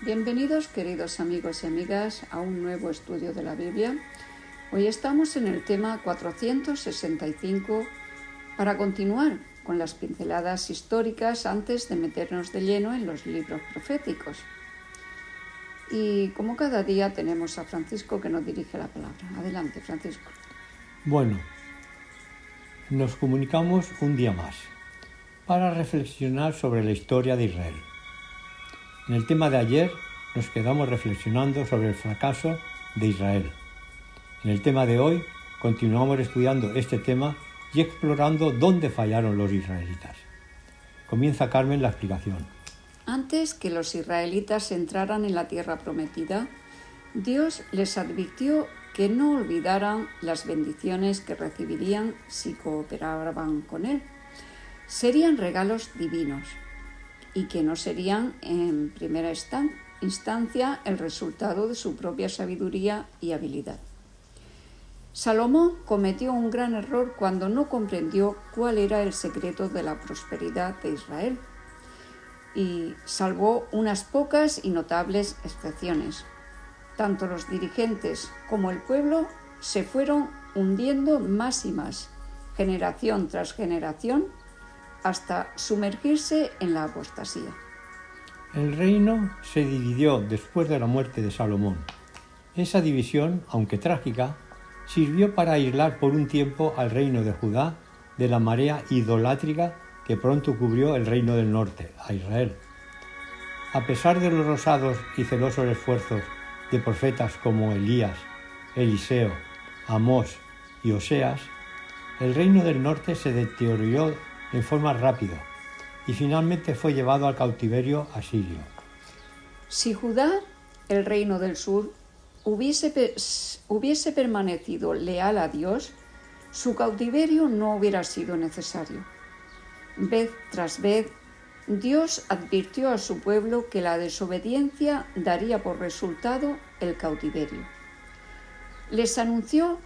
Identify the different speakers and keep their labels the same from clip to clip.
Speaker 1: Bienvenidos, queridos amigos y amigas, a un nuevo estudio de la Biblia. Hoy estamos en el tema 465 para continuar con las pinceladas históricas antes de meternos de lleno en los libros proféticos. Y como cada día tenemos a Francisco que nos dirige la palabra. Adelante, Francisco.
Speaker 2: Bueno, nos comunicamos un día más para reflexionar sobre la historia de Israel. En el tema de ayer nos quedamos reflexionando sobre el fracaso de Israel. En el tema de hoy continuamos estudiando este tema y explorando dónde fallaron los israelitas. Comienza Carmen la explicación.
Speaker 1: Antes que los israelitas entraran en la tierra prometida, Dios les advirtió que no olvidaran las bendiciones que recibirían si cooperaban con Él. Serían regalos divinos y que no serían en primera instancia el resultado de su propia sabiduría y habilidad. Salomón cometió un gran error cuando no comprendió cuál era el secreto de la prosperidad de Israel y salvó unas pocas y notables excepciones. Tanto los dirigentes como el pueblo se fueron hundiendo más y más, generación tras generación, hasta sumergirse en la apostasía.
Speaker 2: El reino se dividió después de la muerte de Salomón. Esa división, aunque trágica, sirvió para aislar por un tiempo al reino de Judá de la marea idolátrica que pronto cubrió el reino del norte, a Israel. A pesar de los osados y celosos esfuerzos de profetas como Elías, Eliseo, Amós y Oseas, el reino del norte se deterioró en forma rápida y finalmente fue llevado al cautiverio asirio.
Speaker 1: Si Judá, el reino del sur, hubiese permanecido leal a Dios, su cautiverio no hubiera sido necesario. Vez tras vez, Dios advirtió a su pueblo que la desobediencia daría por resultado el cautiverio. Les anunció,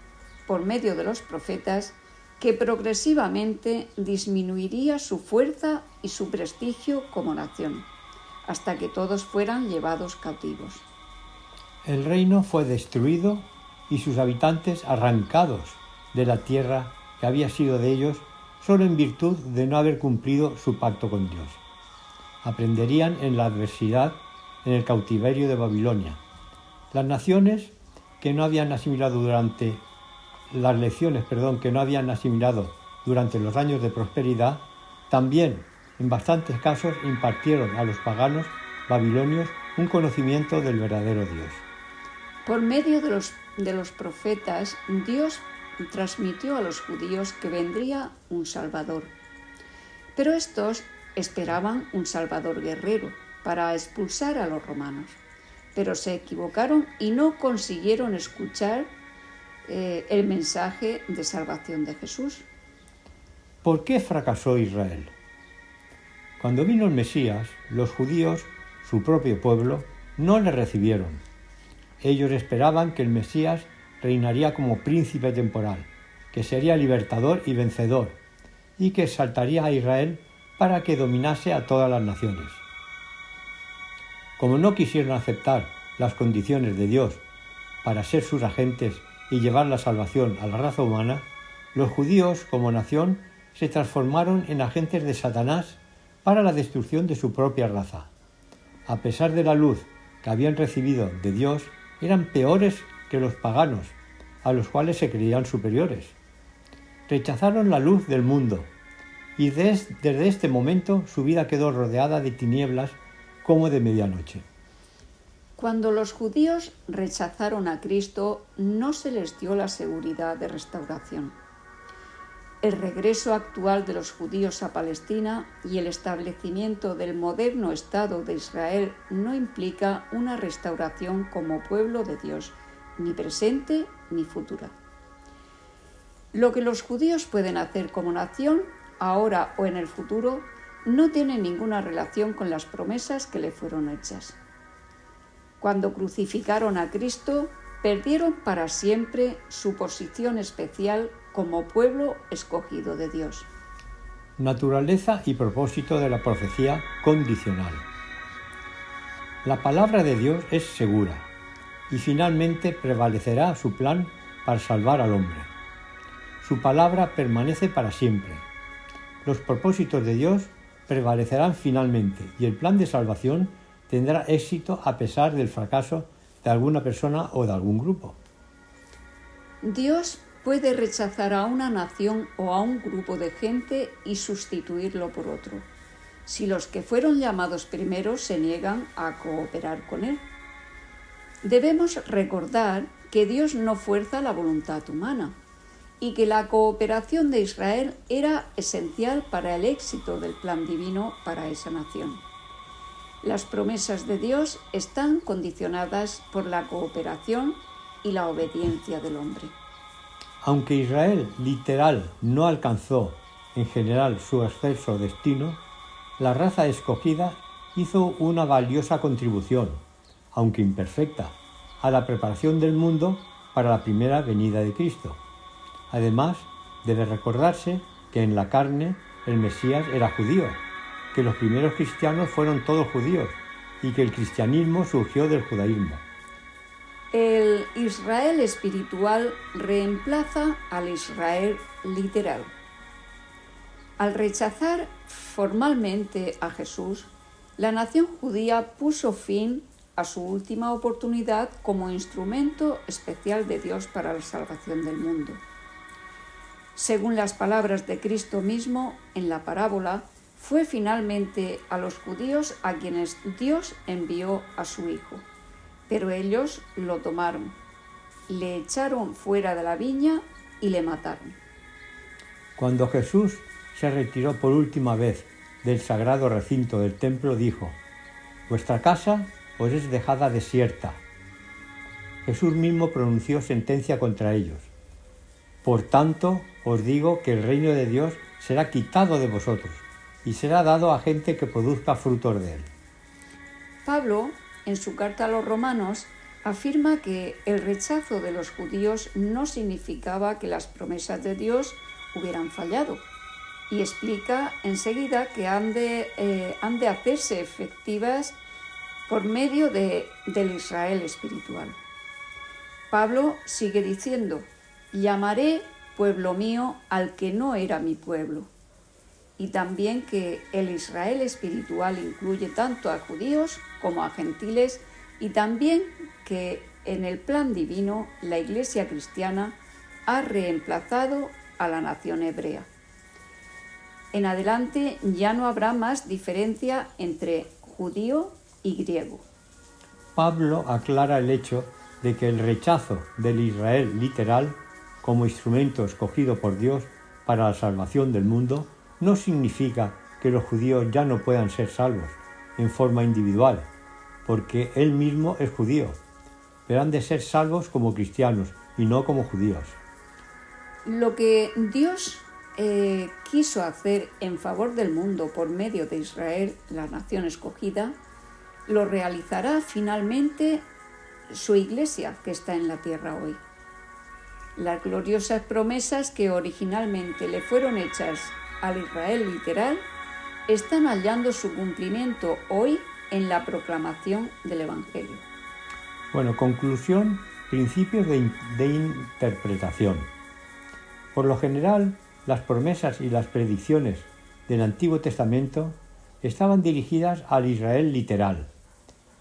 Speaker 1: por medio de los profetas, que progresivamente disminuiría su fuerza y su prestigio como nación, hasta que todos fueran llevados cautivos.
Speaker 2: El reino fue destruido y sus habitantes arrancados de la tierra que había sido de ellos solo en virtud de no haber cumplido su pacto con Dios. Aprenderían en la adversidad en el cautiverio de Babilonia. Las naciones que no habían asimilado durante los años de prosperidad, también en bastantes casos impartieron a los paganos babilonios un conocimiento del verdadero Dios.
Speaker 1: Por medio de los profetas, Dios transmitió a los judíos que vendría un Salvador. Pero estos esperaban un Salvador guerrero para expulsar a los romanos. Pero se equivocaron y no consiguieron escuchar el mensaje de salvación de Jesús.
Speaker 2: ¿Por qué fracasó Israel? Cuando vino el Mesías, los judíos, su propio pueblo, no le recibieron. Ellos esperaban que el Mesías reinaría como príncipe temporal, que sería libertador y vencedor, y que exaltaría a Israel para que dominase a todas las naciones. Como no quisieron aceptar las condiciones de Dios para ser sus agentes y llevar la salvación a la raza humana, los judíos, como nación, se transformaron en agentes de Satanás para la destrucción de su propia raza. A pesar de la luz que habían recibido de Dios, eran peores que los paganos, a los cuales se creían superiores. Rechazaron la luz del mundo, y desde este momento su vida quedó rodeada de tinieblas como de medianoche.
Speaker 1: Cuando los judíos rechazaron a Cristo, no se les dio la seguridad de restauración. El regreso actual de los judíos a Palestina y el establecimiento del moderno Estado de Israel no implica una restauración como pueblo de Dios, ni presente ni futura. Lo que los judíos pueden hacer como nación, ahora o en el futuro, no tiene ninguna relación con las promesas que le fueron hechas. Cuando crucificaron a Cristo, perdieron para siempre su posición especial como pueblo escogido de Dios.
Speaker 2: Naturaleza y propósito de la profecía condicional. La palabra de Dios es segura y finalmente prevalecerá su plan para salvar al hombre. Su palabra permanece para siempre. Los propósitos de Dios prevalecerán finalmente y el plan de salvación tendrá éxito a pesar del fracaso de alguna persona o de algún grupo.
Speaker 1: Dios puede rechazar a una nación o a un grupo de gente y sustituirlo por otro, si los que fueron llamados primero se niegan a cooperar con Él. Debemos recordar que Dios no fuerza la voluntad humana y que la cooperación de Israel era esencial para el éxito del plan divino para esa nación. Las promesas de Dios están condicionadas por la cooperación y la obediencia del hombre.
Speaker 2: Aunque Israel literal no alcanzó en general su excelso destino, la raza escogida hizo una valiosa contribución, aunque imperfecta, a la preparación del mundo para la primera venida de Cristo. Además, debe recordarse que en la carne el Mesías era judío, que los primeros cristianos fueron todos judíos y que el cristianismo surgió del judaísmo.
Speaker 1: El Israel espiritual reemplaza al Israel literal. Al rechazar formalmente a Jesús, la nación judía puso fin a su última oportunidad como instrumento especial de Dios para la salvación del mundo. Según las palabras de Cristo mismo en la parábola, fue finalmente a los judíos a quienes Dios envió a su Hijo, pero ellos lo tomaron, le echaron fuera de la viña y le mataron.
Speaker 2: Cuando Jesús se retiró por última vez del sagrado recinto del templo, dijo: «Vuestra casa os es dejada desierta». Jesús mismo pronunció sentencia contra ellos: «Por tanto, os digo que el reino de Dios será quitado de vosotros y será dado a gente que produzca frutos de él».
Speaker 1: Pablo, en su carta a los romanos, afirma que el rechazo de los judíos no significaba que las promesas de Dios hubieran fallado, y explica enseguida que han de hacerse efectivas por medio del Israel espiritual. Pablo sigue diciendo: «Llamaré pueblo mío al que no era mi pueblo», y también que el Israel espiritual incluye tanto a judíos como a gentiles, y también que en el plan divino la Iglesia cristiana ha reemplazado a la nación hebrea. En adelante ya no habrá más diferencia entre judío y griego.
Speaker 2: Pablo aclara el hecho de que el rechazo del Israel literal como instrumento escogido por Dios para la salvación del mundo no significa que los judíos ya no puedan ser salvos en forma individual, porque él mismo es judío, pero han de ser salvos como cristianos y no como judíos.
Speaker 1: Lo que Dios quiso hacer en favor del mundo por medio de Israel, la nación escogida, lo realizará finalmente su Iglesia, que está en la tierra hoy. Las gloriosas promesas que originalmente le fueron hechas al Israel literal están hallando su cumplimiento hoy en la proclamación del Evangelio.
Speaker 2: Bueno, conclusión, principios de interpretación. Por lo general, las promesas y las predicciones del Antiguo Testamento estaban dirigidas al Israel literal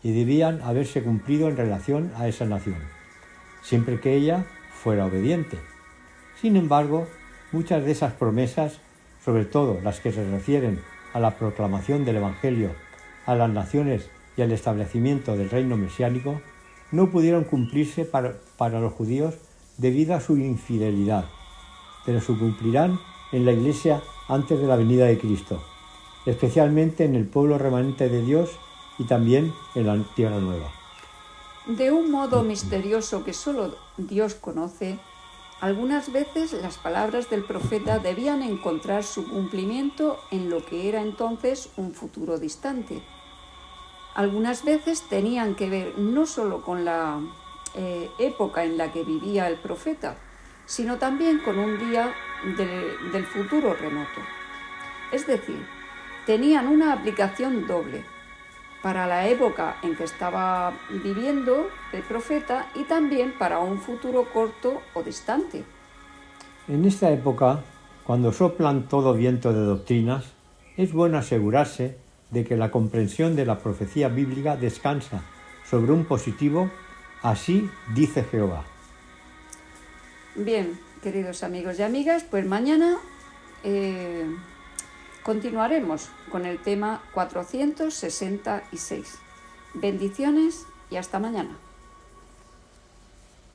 Speaker 2: y debían haberse cumplido en relación a esa nación, siempre que ella fuera obediente. Sin embargo, muchas de esas promesas, sobre todo las que se refieren a la proclamación del Evangelio a las naciones y al establecimiento del reino mesiánico, no pudieron cumplirse para los judíos debido a su infidelidad, pero se cumplirán en la Iglesia antes de la venida de Cristo, especialmente en el pueblo remanente de Dios y también en la Tierra Nueva.
Speaker 1: De un modo misterioso que solo Dios conoce, algunas veces las palabras del profeta debían encontrar su cumplimiento en lo que era entonces un futuro distante. Algunas veces tenían que ver no solo con la época en la que vivía el profeta, sino también con un día del futuro remoto. Es decir, tenían una aplicación doble. para la época en que estaba viviendo el profeta y también para un futuro corto o distante.
Speaker 2: En esta época, cuando soplan todo viento de doctrinas, es bueno asegurarse de que la comprensión de la profecía bíblica descansa sobre un positivo, así dice Jehová.
Speaker 1: Bien, queridos amigos y amigas, pues mañana continuaremos con el tema 466. Bendiciones y hasta mañana.